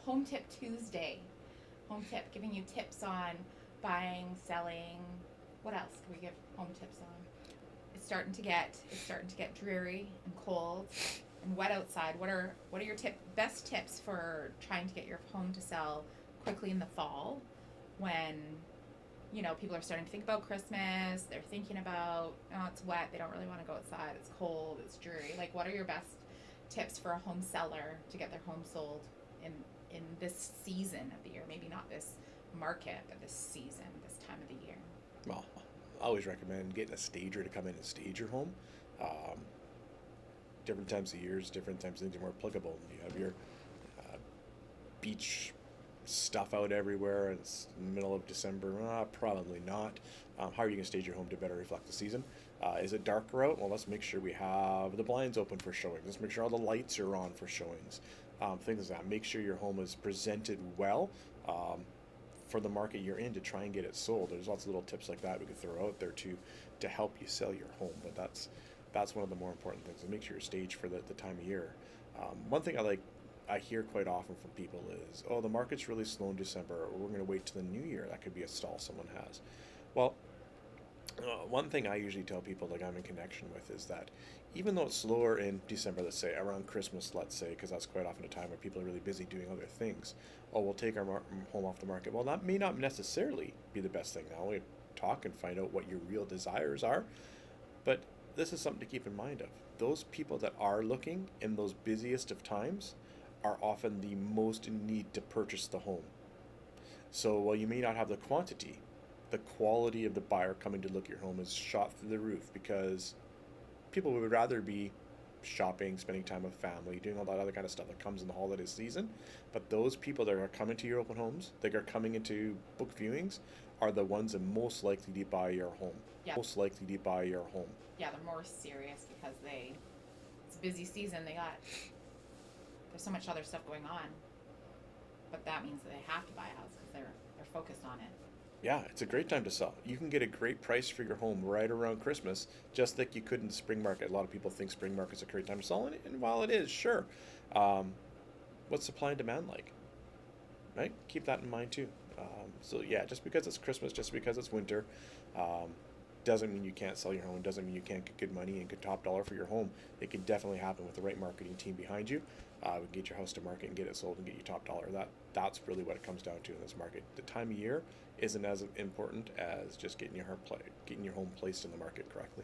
home tip Tuesday. Home tip, giving you tips on buying, selling. What else do we give home tips on? It's starting to get dreary and cold and wet outside. What are your best tips for trying to get your home to sell quickly in the fall when people are starting to think about Christmas, they're thinking about, oh, it's wet, they don't really want to go outside, it's cold, it's dreary. Like, what are your best tips for a home seller to get their home sold in this season of the year? Maybe not this market, but this season, this time of the year. Well, I always recommend getting a stager to come in and stage your home. Um, Different times of years, different times things are more applicable. You have your uh, beach stuff out everywhere. It's in the middle of December. Probably not. How are you going to stage your home to better reflect the season? Is it darker out? Well, let's make sure we have the blinds open for showings. Let's make sure all the lights are on for showings. Things like that. Make sure your home is presented well for the market you're in to try and get it sold. There's lots of little tips like that we could throw out there to help you sell your home. But that's one of the more important things. And make sure you're staged for the time of year. One thing I hear quite often from people is, oh, the market's really slow in December, or we're going to wait till the new year. That could be a stall someone has. Well, one thing I usually tell people, like I'm in connection with, is that even though it's slower in December, let's say around Christmas, let's say, because that's quite often a time when people are really busy doing other things. Oh, we'll take our home off the market. Well, that may not necessarily be the best thing. Now we talk and find out what your real desires are, but this is something to keep in mind of. Those people that are looking in those busiest of times are often the most in need to purchase the home. So while you may not have the quantity, the quality of the buyer coming to look at your home is shot through the roof because people would rather be shopping, spending time with family, doing all that other kind of stuff that comes in the holiday season. But those people that are coming to your open homes, that are coming into book viewings, are the ones that most likely to buy your home. Yeah. Most likely to buy your home. Yeah, they're more serious because it's a busy season. There's so much other stuff going on, but that means that they have to buy a house because they're focused on it. Yeah, it's a great time to sell. You can get a great price for your home right around Christmas, just like you could in the spring market. A lot of people think spring market's a great time to sell, and while it is, sure. Um, what's supply and demand like? Right? Keep that in mind too. So yeah, just because it's Christmas, just because it's winter, um, doesn't mean you can't sell your home. Doesn't mean you can't get good money and good top dollar for your home. It can definitely happen with the right marketing team behind you. We can get your house to market and get it sold and get you top dollar. That's really what it comes down to in this market. The time of year isn't as important as just getting your home placed in the market correctly.